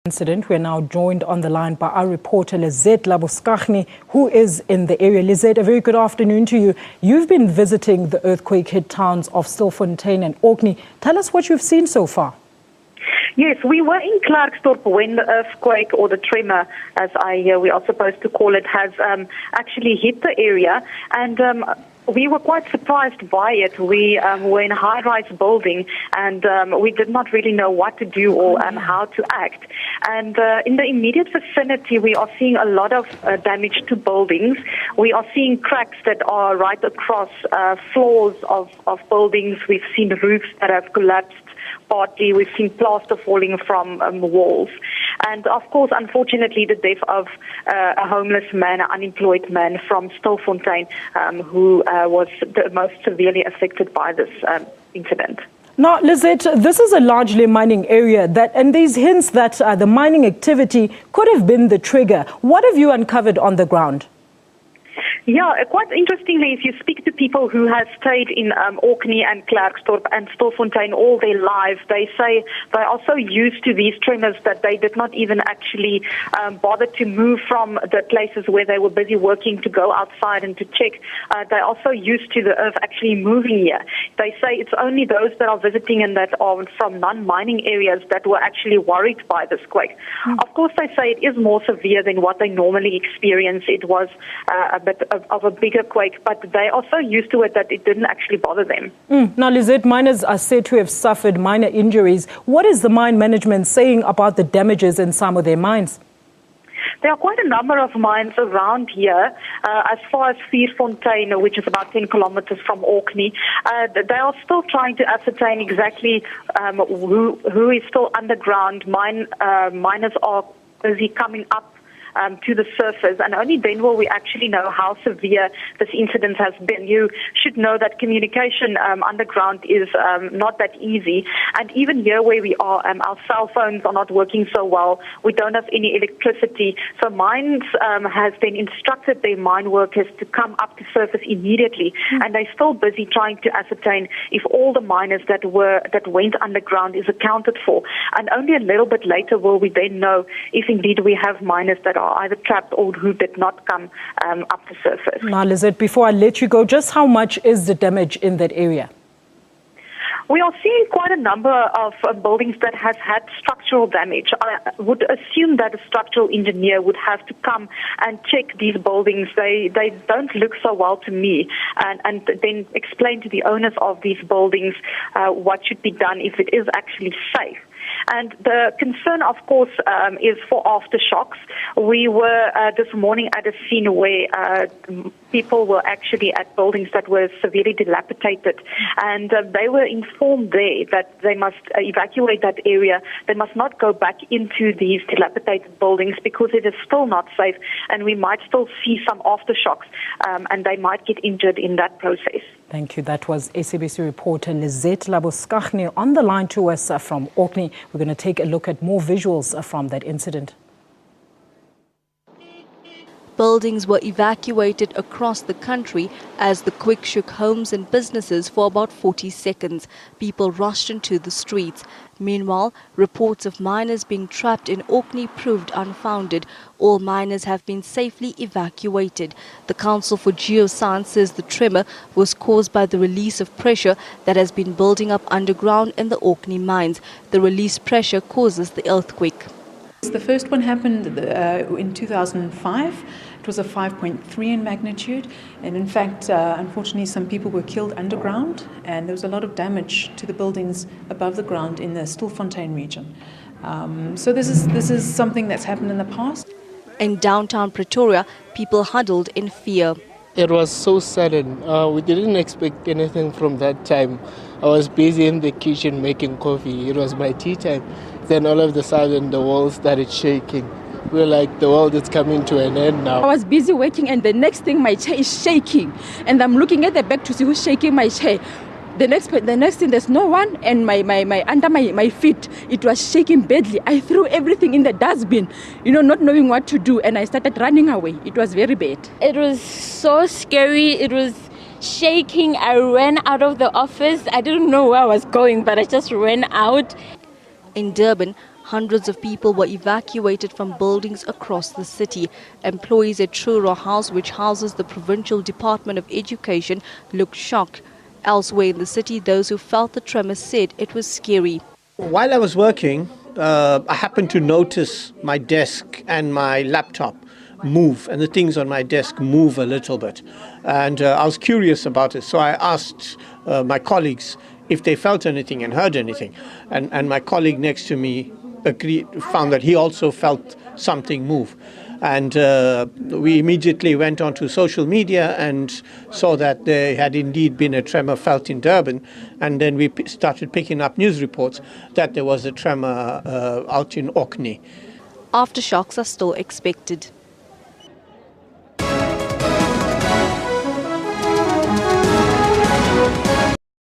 Incident. We're now joined on the line by our reporter Lizette Labuschagne, who is in the area. Lizette, a very good afternoon to you. You've been visiting the earthquake-hit towns of Stilfontein and Orkney. Tell us what you've seen so far. Yes, we were in Klerksdorp when the earthquake, or the tremor, as we are supposed to call it, has actually hit the area, and we were quite surprised by it. We were in a high-rise building, and we did not really know what to do or how to act. And in the immediate vicinity, we are seeing a lot of damage to buildings. We are seeing cracks that are right across floors of buildings. We've seen roofs that have collapsed. Partly, we've seen plaster falling from walls. And, of course, unfortunately, the death of a homeless man, an unemployed man from Stilfontein, who was the most severely affected by this incident. Now, Lizette, this is a largely mining area, and there's hints that the mining activity could have been the trigger. What have you uncovered on the ground? Yeah, quite interestingly, if you speak to people who have stayed in Orkney and Klerksdorp and Stilfontein all their lives, they say they are so used to these tremors that they did not even actually bother to move from the places where they were busy working to go outside and to check. They are so used to the earth actually moving here. They say it's only those that are visiting and that are from non-mining areas that were actually worried by this quake. Of course, they say it is more severe than what they normally experience. It was a bit of a bigger quake, but they are so used to it that it didn't actually bother them. Now, Lizette, miners are said to have suffered minor injuries. What is the mine management saying about the damages in some of their mines? There are quite a number of mines around here, as far as Vierfontein, which is about 10 kilometers from Orkney. They are still trying to ascertain exactly who is still underground. Miners are busy coming up to the surface, and only then will we actually know how severe this incident has been. You should know that communication underground is not that easy, and even here where we are, our cell phones are not working so well. We don't have any electricity, so mines has then instructed their mine workers to come up to surface immediately, and they're still busy trying to ascertain if all the miners that went underground is accounted for, and only a little bit later will we then know if indeed we have miners that are either trapped or who did not come up to surface. Now, Lizette, before I let you go, just how much is the damage in that area? We are seeing quite a number of buildings that has had structural damage. I would assume that a structural engineer would have to come and check these buildings. They don't look so well to me, and then explain to the owners of these buildings what should be done if it is actually safe. And the concern, of course, is for aftershocks. We were this morning at a scene where people were actually at buildings that were severely dilapidated, and they were informed there that they must evacuate that area. They must not go back into these dilapidated buildings because it is still not safe, and we might still see some aftershocks, and they might get injured in that process. Thank you. That was SABC reporter Lizette Labuschagne on the line to us from Orkney. We're going to take a look at more visuals from that incident. Buildings were evacuated across the country as the quake shook homes and businesses for about 40 seconds. People rushed into the streets. Meanwhile, reports of miners being trapped in Orkney proved unfounded. All miners have been safely evacuated. The Council for Geosciences says the tremor was caused by the release of pressure that has been building up underground in the Orkney mines. The released pressure causes the earthquake. The first one happened in 2005. It was a 5.3 in magnitude, and in fact, unfortunately, some people were killed underground, and there was a lot of damage to the buildings above the ground in the Stilfontein region. So this is something that's happened in the past. In downtown Pretoria, people huddled in fear. It was so sudden. We didn't expect anything from that time. I was busy in the kitchen making coffee. It was my tea time. Then all of a sudden, the walls started shaking. We were like, the world is coming to an end now. I was busy working, and the next thing, my chair is shaking. And I'm looking at the back to see who's shaking my chair. The next thing, there's no one, and under my feet, it was shaking badly. I threw everything in the dustbin, not knowing what to do, and I started running away. It was very bad. It was so scary. It was shaking. I ran out of the office. I didn't know where I was going, but I just ran out. In Durban, Hundreds of people were evacuated from buildings across the city. Employees at Truro House, which houses the Provincial Department of Education, looked shocked. Elsewhere in the city, those who felt the tremor said it was scary. While I was working, I happened to notice my desk and my laptop move, and the things on my desk move a little bit. And I was curious about it, so I asked my colleagues if they felt anything and heard anything. And my colleague next to me found that he also felt something move. And we immediately went onto social media and saw that there had indeed been a tremor felt in Durban. And then we started picking up news reports that there was a tremor out in Orkney. Aftershocks are still expected.